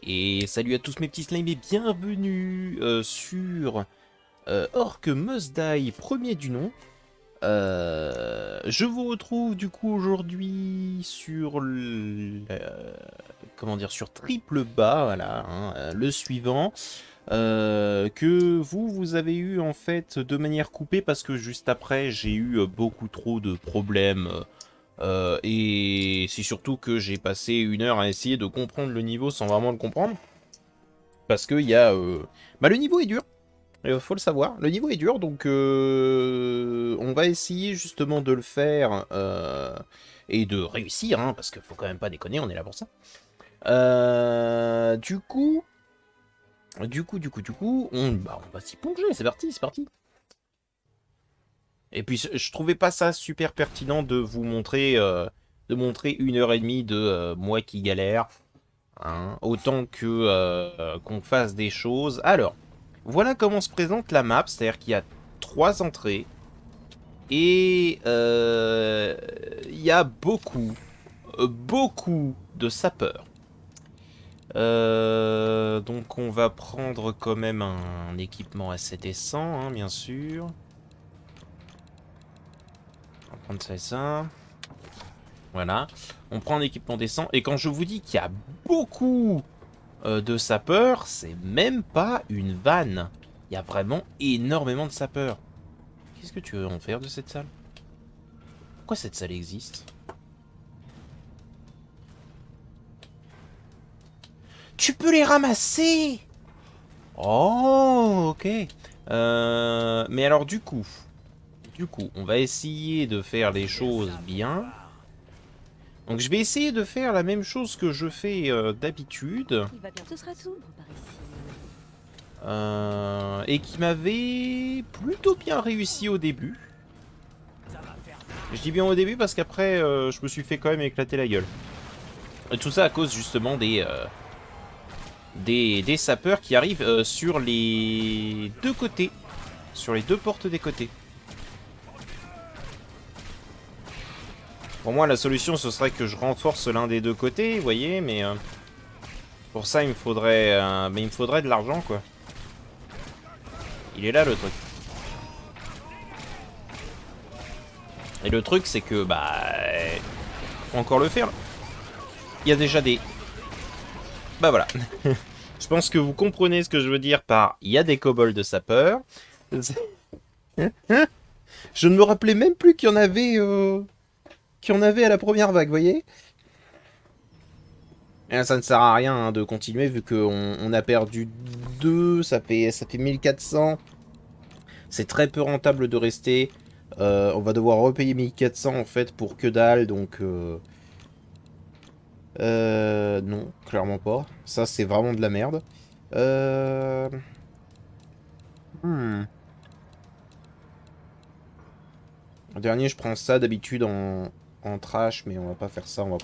Et salut à tous mes petits slimes et bienvenue sur Orc Must Die, premier du nom. Je vous retrouve du coup aujourd'hui sur comment dire, sur triple bas, voilà, hein, le suivant. Que vous avez eu en fait de manière coupée parce que juste après j'ai eu beaucoup trop de problèmes. Et c'est surtout que j'ai passé 1 heure à essayer de comprendre le niveau sans vraiment le comprendre. Parce que il y a... Bah, le niveau est dur, faut le savoir. Le niveau est dur, donc on va essayer justement de le faire et de réussir, hein, parce qu'il faut quand même pas déconner, on est là pour ça. Du coup, on va s'y plonger, c'est parti, c'est parti. Et puis je trouvais pas ça super pertinent de vous montrer, de montrer 1 heure et demie de moi qui galère. Hein, autant que qu'on fasse des choses. Alors, voilà comment se présente la map, c'est-à-dire qu'il y a 3 entrées et il y a beaucoup de sapeurs. Donc on va prendre quand même un équipement assez décent, hein, bien sûr. On va prendre ça et ça. Voilà. On prend un équipement décent. Et quand je vous dis qu'il y a beaucoup de sapeurs, c'est même pas une vanne. Il y a vraiment énormément de sapeurs. Qu'est-ce que tu veux en faire de cette salle? Pourquoi cette salle existe? Tu peux les ramasser! Oh, ok. Mais alors du coup, on va essayer de faire les choses bien. Donc je vais essayer de faire la même chose que je fais d'habitude. Il va bien, ce sera sombre par ici. Et qui m'avait plutôt bien réussi au début. Je dis bien au début parce qu'après, je me suis fait quand même éclater la gueule. Et tout ça à cause justement des sapeurs qui arrivent sur les deux côtés. Sur les deux portes des côtés. Pour moi, la solution, ce serait que je renforce l'un des deux côtés, vous voyez, mais pour ça, il me faudrait de l'argent, quoi. Il est là, le truc. Et le truc, c'est que, bah... faut encore le faire, là. Il y a déjà des... Bah voilà. Je pense que vous comprenez ce que je veux dire par il y a des kobolds de sapeurs. Je ne me rappelais même plus qu'il y en avait à la première vague, vous voyez. Et ça ne sert à rien hein, de continuer vu qu'on a perdu 2, ça fait 1400. C'est très peu rentable de rester. On va devoir repayer 1400 en fait pour que dalle, donc... non, clairement pas. Ça, c'est vraiment de la merde. Euh... Hmm. En dernier, je prends ça d'habitude en trash, mais on va pas faire ça. On va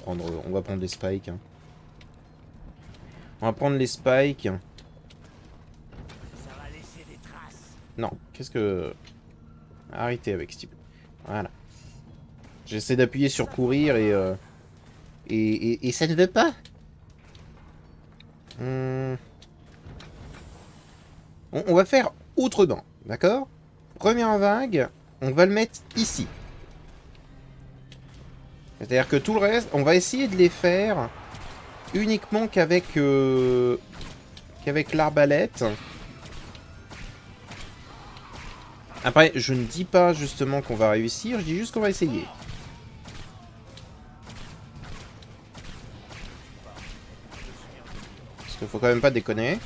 prendre les spikes. Hein. On va prendre les spikes. Non, qu'est-ce que... Arrêtez avec ce type. Voilà. J'essaie d'appuyer sur courir et ça ne veut pas. On va faire autrement, d'accord? Première vague, on va le mettre ici. C'est-à-dire que tout le reste, on va essayer de les faire uniquement qu'avec l'arbalète. Après, je ne dis pas justement qu'on va réussir, je dis juste qu'on va essayer. Parce qu'il faut quand même pas déconner.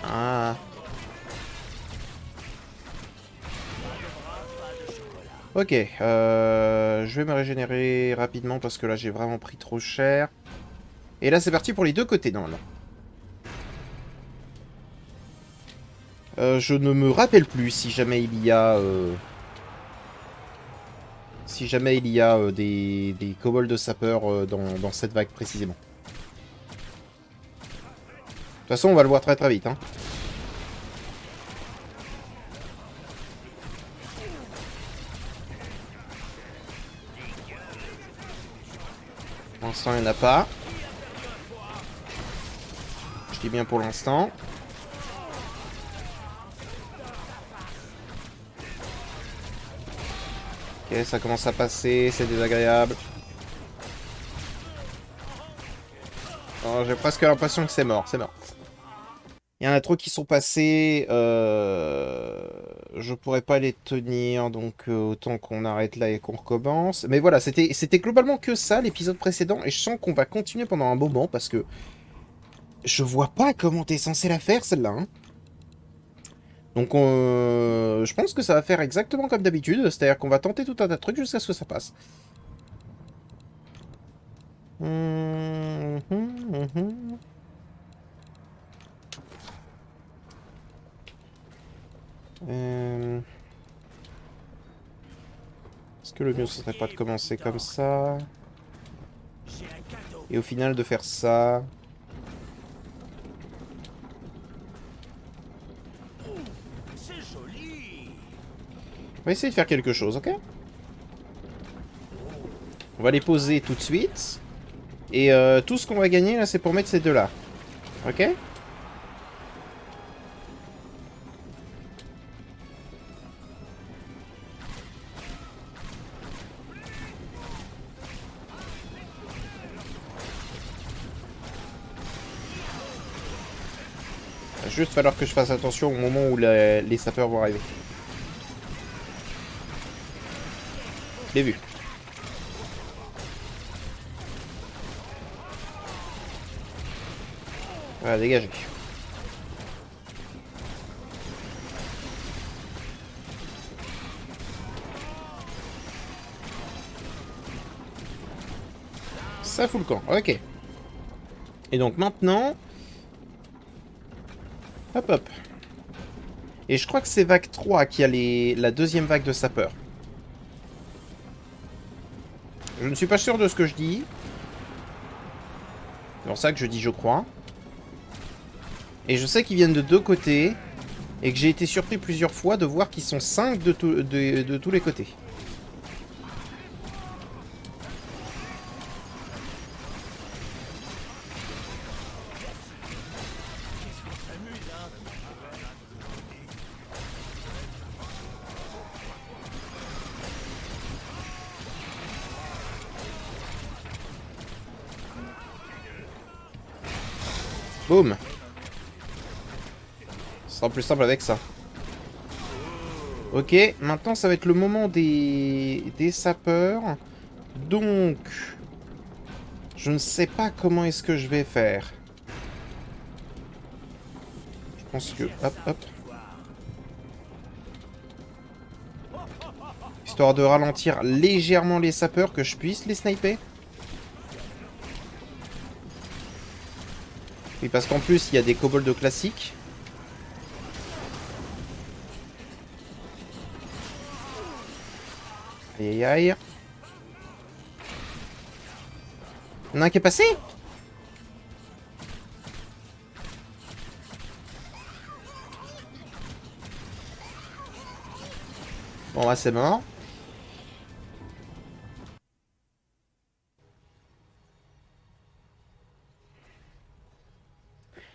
Ah. Ok, je vais me régénérer rapidement parce que là j'ai vraiment pris trop cher. Et là c'est parti pour les deux côtés normalement. Je ne me rappelle plus si jamais il y a... des kobolds de sapeurs dans cette vague précisément. De toute façon on va le voir très très vite. Hein. l'instant, il n'y en a pas. Je dis bien pour l'instant. Ok, ça commence à passer, c'est désagréable. Oh, j'ai presque l'impression que c'est mort, c'est mort. Il y en a trop qui sont passés. Je pourrais pas les tenir, donc autant qu'on arrête là et qu'on recommence. Mais voilà, c'était globalement que ça l'épisode précédent, et je sens qu'on va continuer pendant un moment parce que je vois pas comment t'es censé la faire celle-là. Hein. Donc je pense que ça va faire exactement comme d'habitude, c'est-à-dire qu'on va tenter tout un tas de trucs jusqu'à ce que ça passe. Est-ce que le mieux ce serait pas de commencer comme ça et au final de faire ça? On va essayer de faire quelque chose, ok? On va les poser tout de suite. Et tout ce qu'on va gagner là, c'est pour mettre ces deux-là. Ok? Il va juste falloir que je fasse attention au moment où les sapeurs vont arriver. Je l'ai vu. Voilà, dégagez. Ça fout le camp, ok. Et donc maintenant... Hop hop. Et je crois que c'est vague 3 qui a la deuxième vague de sapeurs. Je ne suis pas sûr de ce que je dis. C'est pour ça que je dis je crois. Et je sais qu'ils viennent de deux côtés. Et que j'ai été surpris plusieurs fois de voir qu'ils sont 5 de tous les côtés. Boum. Ce sera plus simple avec ça. Ok, maintenant ça va être le moment des sapeurs. Donc, je ne sais pas comment est-ce que je vais faire. Je pense que... Hop, hop. Histoire de ralentir légèrement les sapeurs, que je puisse les sniper. Oui, parce qu'en plus, il y a des kobolds de classique. Aïe aïe aïe. Il y en a un qui est passé? Bon, là, c'est mort.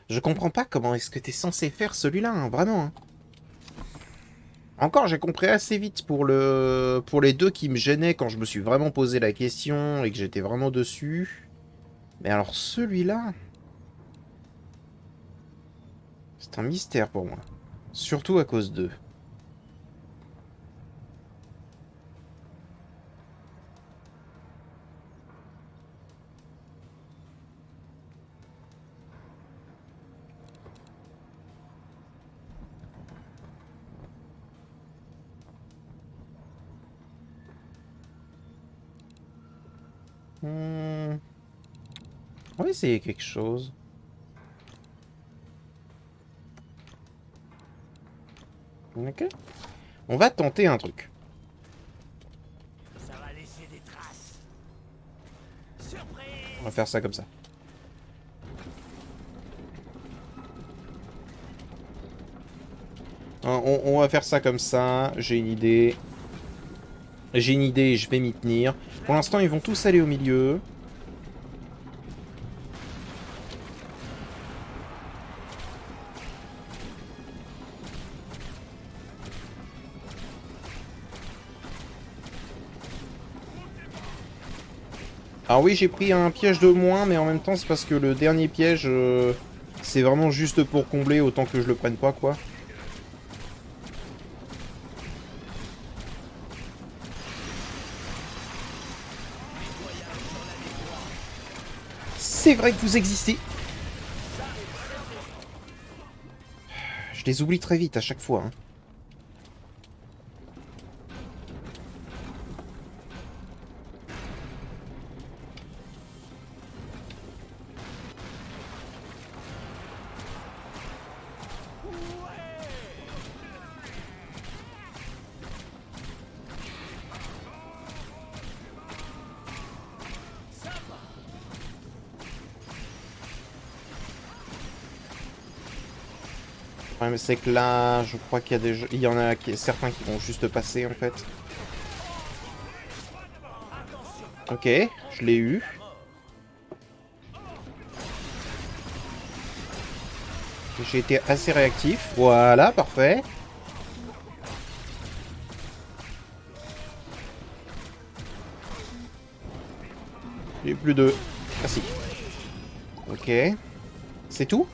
Je comprends pas comment est-ce que t'es censé faire celui-là, hein, vraiment. Hein. Encore, j'ai compris assez vite pour les deux qui me gênaient quand je me suis vraiment posé la question et que j'étais vraiment dessus. Mais alors celui-là... C'est un mystère pour moi. Surtout à cause d'eux. On va essayer quelque chose. Ok. On va tenter un truc. Ça va laisser des traces. Surprise! On va faire ça comme ça. On va faire ça comme ça. J'ai une idée. J'ai une idée et je vais m'y tenir. Pour l'instant, ils vont tous aller au milieu. Alors oui, j'ai pris un piège de moins, mais en même temps, c'est parce que le dernier piège, c'est vraiment juste pour combler, autant que je le prenne pas, quoi. C'est vrai que vous existez. Je les oublie très vite à chaque fois, hein. Le problème, c'est que là, je crois qu'il y a il y en a certains qui vont juste passer, en fait. Ok, je l'ai eu. J'ai été assez réactif. Voilà, parfait. J'ai plus de... Merci. Ok. C'est tout?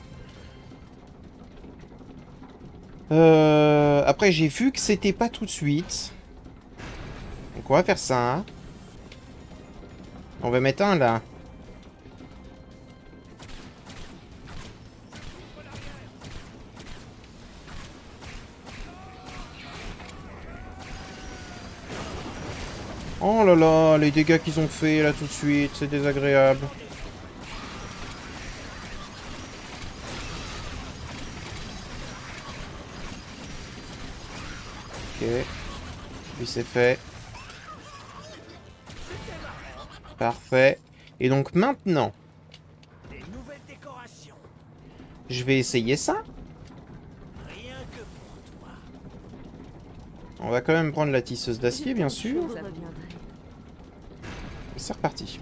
Après, j'ai vu que c'était pas tout de suite. Donc on va faire ça. On va mettre un là. Oh là là, les dégâts qu'ils ont fait là tout de suite, c'est désagréable. Ok. Lui c'est fait. Parfait. Et donc maintenant, Des nouvelles décorations. je vais essayer ça. Rien que pour toi. On va quand même prendre la tisseuse d'acier, bien sûr. Vous reviendrez. Et c'est reparti.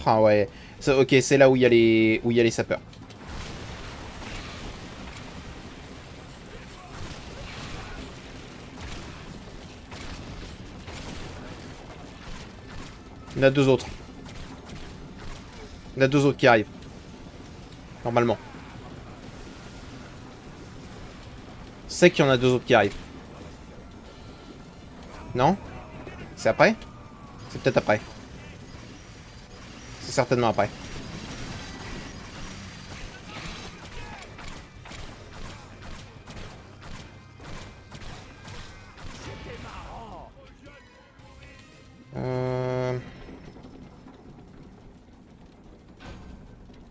Ah ouais. Ok, c'est là où il y a les sapeurs. Il y en a deux autres. Il y en a deux autres qui arrivent. Normalement. C'est qu'il y en a deux autres qui arrivent. Non? C'est après? C'est peut-être après. C'est certainement après.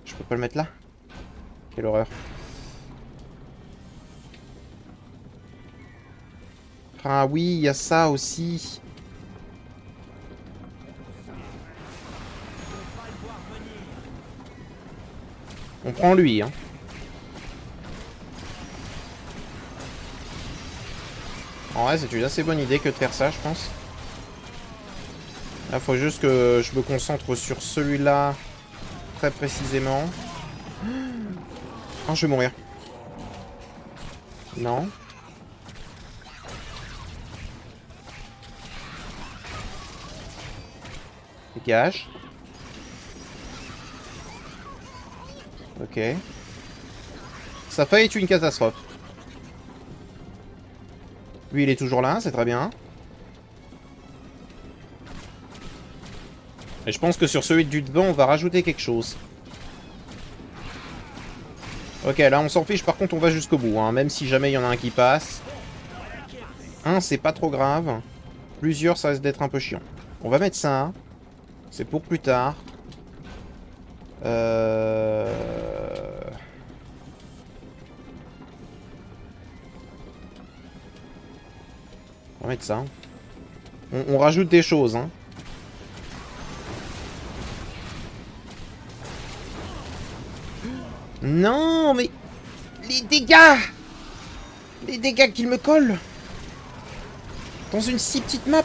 Je peux pas le mettre là? Quelle horreur. Ah oui, il y a ça aussi. On prend lui, hein. En vrai, c'est une assez bonne idée que de faire ça, je pense. Là, faut juste que je me concentre sur celui-là très précisément. Oh, je vais mourir. Non. Dégage. Ok. Ça peut être une catastrophe. Lui, il est toujours là, c'est très bien. Et je pense que sur celui du devant, on va rajouter quelque chose. Ok, là, on s'en fiche. Par contre, on va jusqu'au bout, hein, même si jamais il y en a un qui passe. Un, c'est pas trop grave. Plusieurs, ça risque d'être un peu chiant. On va mettre ça. C'est pour plus tard. On va mettre ça. On rajoute des choses, hein. Non, mais... Les dégâts! Les dégâts qu'il me colle! Dans une si petite map!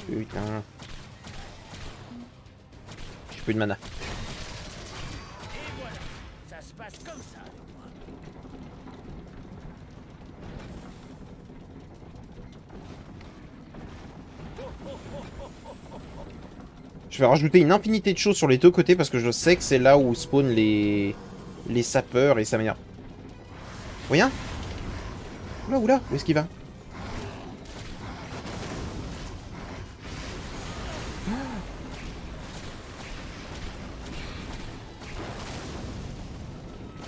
Putain. J'ai plus de mana. Ça se passe comme ça avec moi. Je vais rajouter une infinité de choses sur les deux côtés parce que je sais que c'est là où spawnent les sapeurs et ça m'énerve. Rien? Oula, oula, où est-ce qu'il va?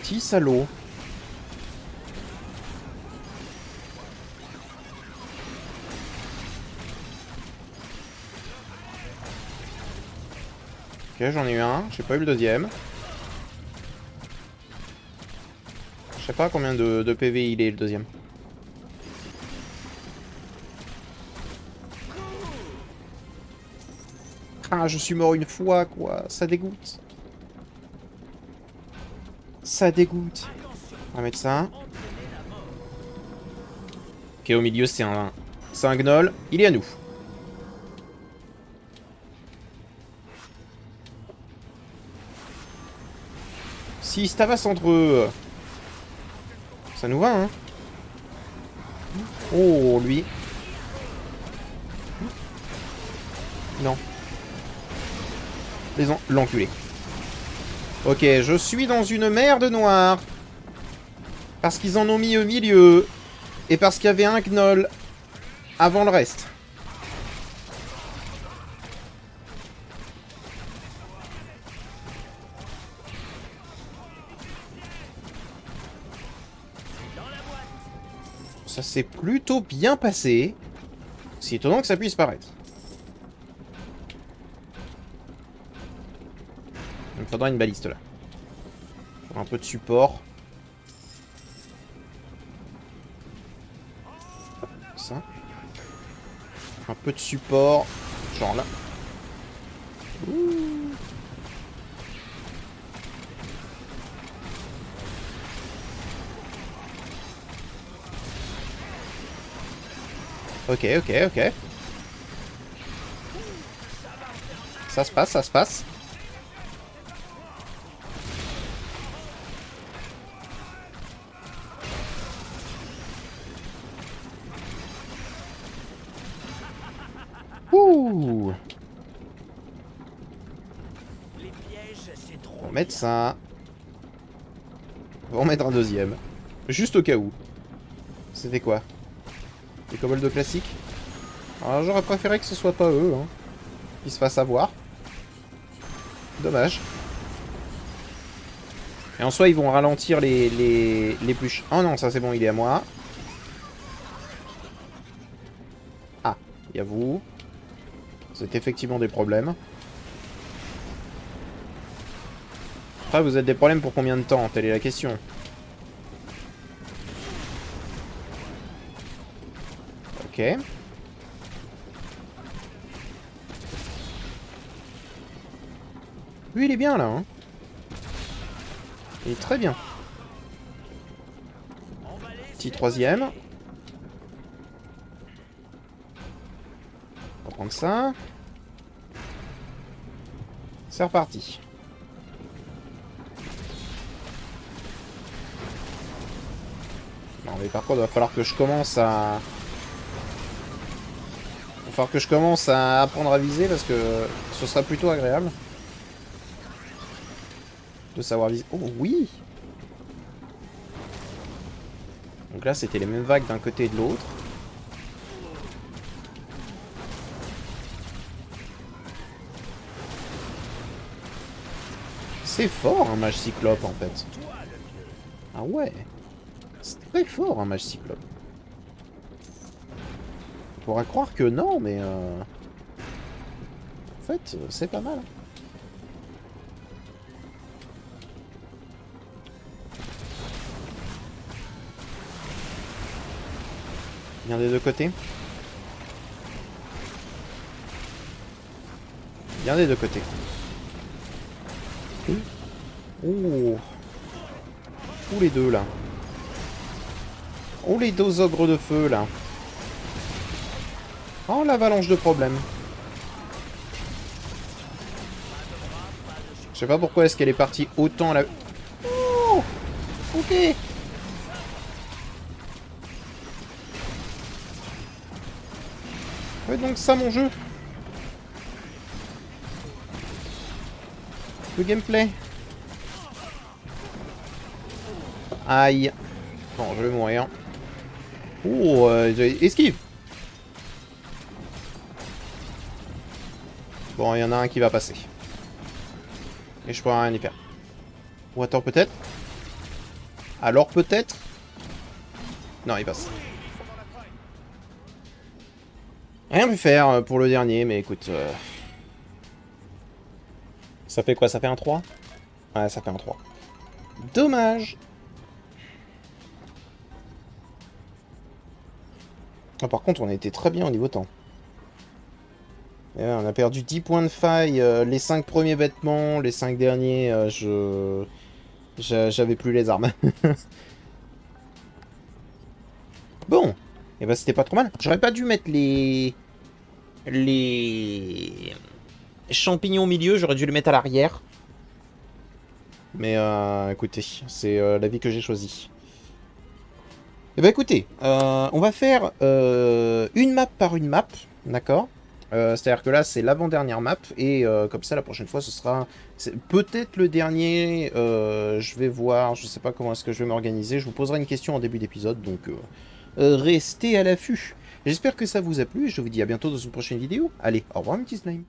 Petit salaud. Ok, j'en ai eu un, j'ai pas eu le deuxième. Je sais pas combien de PV il est le deuxième. Ah, je suis mort une fois, quoi. Ça dégoûte. Ça dégoûte. On va mettre ça. Ok, au milieu, c'est un gnoll. Il est à nous. Si ça va entre eux. Ça nous va, hein. Oh, lui. Non. L'enculé. Ok, je suis dans une merde noire. Parce qu'ils en ont mis au milieu. Et parce qu'il y avait un gnoll avant le reste. Ça s'est plutôt bien passé. C'est étonnant que ça puisse paraître. Il me faudra une baliste là. Pour un peu de support. Ça. Un peu de support. Genre là. Ouh. Ok, ok, ok. Ça se passe, ça se passe. Ouh. Les pièges, c'est trop. On va mettre ça. On va en mettre un deuxième. Juste au cas où. C'était quoi? Des kobolds classiques? Alors j'aurais préféré que ce soit pas eux, hein. Qu'ils se fassent avoir. Dommage. Et en soi, ils vont ralentir les plus... Oh non, ça c'est bon, il est à moi. Ah, il y a vous. C'est effectivement des problèmes. Après, vous êtes des problèmes pour combien de temps? Telle est la question. Ok. Lui, il est bien, là, hein. Il est très bien. Petit troisième. On va prendre ça. C'est reparti. Non, mais par contre, il va falloir que je commence à... Il va falloir que je commence à apprendre à viser parce que ce sera plutôt agréable. De savoir viser. Oh oui! Donc là, c'était les mêmes vagues d'un côté et de l'autre. C'est fort un mage cyclope en fait. Ah ouais. C'est très fort un mage cyclope. On pourrait croire que non, mais en fait, c'est pas mal. Bien des deux côtés. Bien des deux côtés. Oh. Où les deux là? Oh les deux ogres de feu là. Oh l'avalanche de problèmes. Je sais pas pourquoi est-ce qu'elle est partie autant là. Oh Ok. Ouais, donc ça mon jeu. Le gameplay. Aïe. Bon, je vais mourir. Oh, esquive. Bon, il y en a un qui va passer. Et je pourrais rien y faire. Ou attends, peut-être. Alors peut-être. Non, il passe. Rien pu faire pour le dernier, mais écoute... Ça fait quoi? Ça fait un 3? Ouais, ça fait un 3. Dommage. Ah, par contre, on a été très bien au niveau temps. Et ouais, on a perdu 10 points de faille. Les 5 premiers vêtements, les 5 derniers, j'avais plus les armes. Bon. Et bah c'était pas trop mal. J'aurais pas dû mettre les champignons au milieu, j'aurais dû les mettre à l'arrière. Mais écoutez, c'est la vie que j'ai choisie. Et bah écoutez, on va faire une map par une map, d'accord? C'est-à-dire que là c'est l'avant-dernière map, et comme ça la prochaine fois ce sera peut-être le dernier, je vais voir, je sais pas comment est-ce que je vais m'organiser, je vous poserai une question en début d'épisode, donc restez à l'affût. J'espère que ça vous a plu, et je vous dis à bientôt dans une prochaine vidéo. Allez, au revoir mes petits slimes.